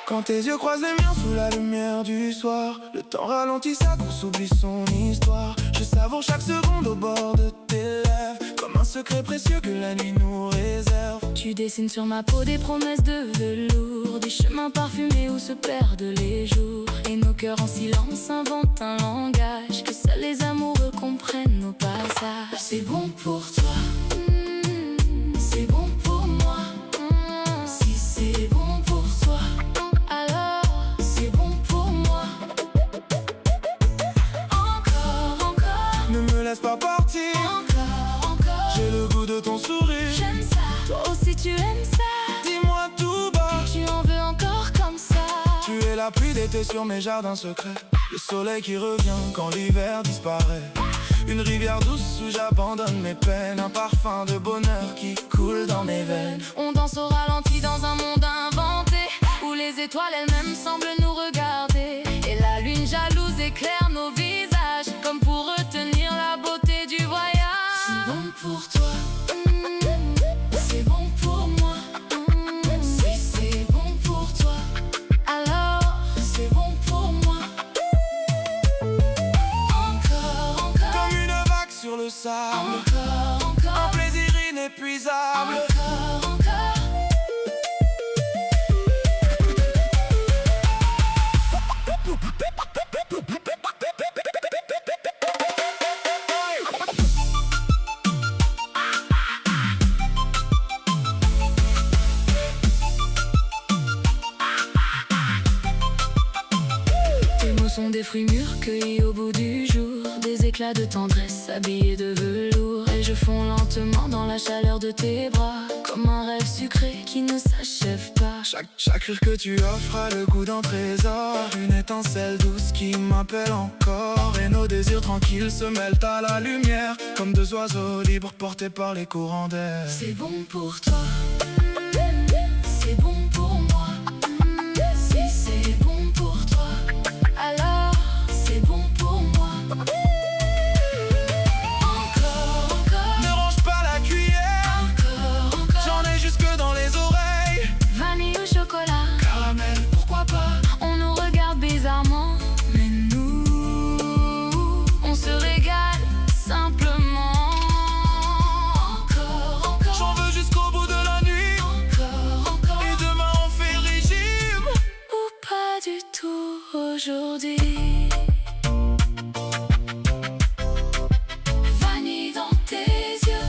Quand tes yeux croisent les miens sous la lumière du soir, le temps ralentit, sa course oublie son histoire. Je savoure chaque seconde au bord de tes lèvres, comme un secret précieux que la nuit nous réserve. Tu dessines sur ma peau des promesses de velours, des chemins parfumés où se perdent les jours. Et nos cœurs en silence inventent un langage que seuls les amoureux comprennent au passage. C'est bon pour toi, c'est bon pour moi. Si c'est bon pour toi, alors c'est bon pour moi. Encore, encore, Ne me laisse pas partir, encore, encore. j'ai le goût de ton sourire. J'aime ça, toi aussi tu aimes ça. Dis-moi tout bas, Tu en veux encore comme ça. tu es la pluie d'été sur mes jardins secrets, le soleil qui revient quand l'hiver disparaît. Une rivière douce où j'abandonne mes peines, un parfum de bonheur qui coule dans mes veines. On danse au ralenti dans un monde inventé, où les étoiles elles-mêmes semblent nous regarder. Et la lune jalouse éclaire nos visages, comme pour retenir la beauté du voyage. C'est bon pour toi, c'est bon pour moi. Si c'est bon pour toi, alors c'est bon pour moi. Encore, encore, Comme une vague sur le sable, encore, un encore, plaisir inépuisable. encore, encore. Tes mots sont des fruits mûrs cueillis au bout du jour, des éclats de tendresse habillés de velours. Et je fonds lentement dans la chaleur de tes bras, comme un rêve sucré qui ne s'achève pas. Chaque rire que tu offres a le goût d'un trésor, une étincelle douce qui m'appelle encore. Et nos désirs tranquilles se mêlent à la lumière, comme deux oiseaux libres portés par les courants d'air. C'est bon pour toi, c'est bon pour moi. Si c'est bon pour toi, alors c'est bon pour moi. Encore, encore, Ne range pas la cuillère, encore, encore. j'en ai jusque dans les oreilles. Vanille ou chocolat, Caramel, pourquoi pas? on nous regarde bizarrement, mais nous, on se régale simplement. Encore, encore, J'en veux jusqu'au bout de la nuit, encore, encore. et demain on fait régime. Ou pas du tout aujourd'hui. Vanille dans tes yeux,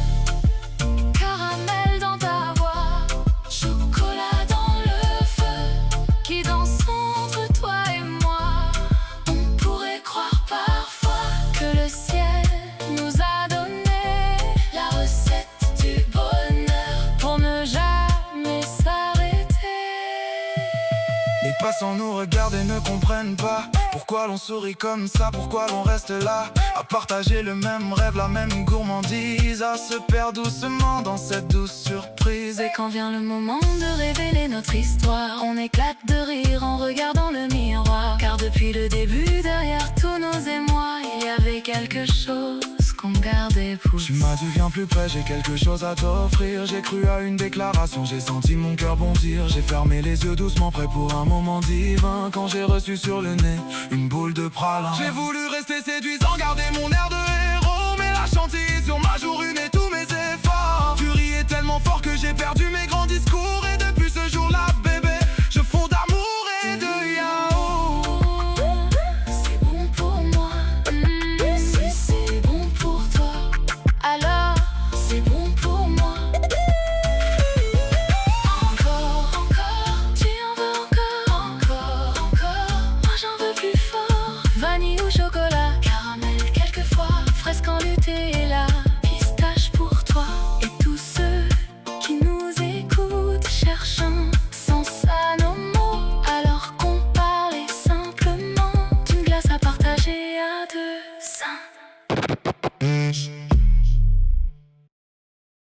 caramel dans ta voix, chocolat dans le feu qui danse entre toi et moi. On pourrait croire parfois que le ciel nous a donné la recette du bonheur pour ne jamais s'arrêter. Les passants nous regardent et ne comprennent pas pourquoi l'on sourit comme ça, pourquoi l'on reste là à partager le même rêve, la même gourmandise, à se perdre doucement dans cette douce surprise. Et quand vient le moment de révéler notre histoire, on éclate de rire en regardant le miroir. Car depuis le début, derrière tous nos émois, il y avait quelque chose qu'on gardait pour Tu m'as dit viens plus près, j'ai quelque chose à t'offrir. J'ai cru à une déclaration, j'ai senti mon cœur bondir. J'ai fermé les yeux doucement, prêt pour un moment divin. Quand j'ai reçu sur le nez une boule de pralin, j'ai voulu rester séduisant, garder mon air de héros.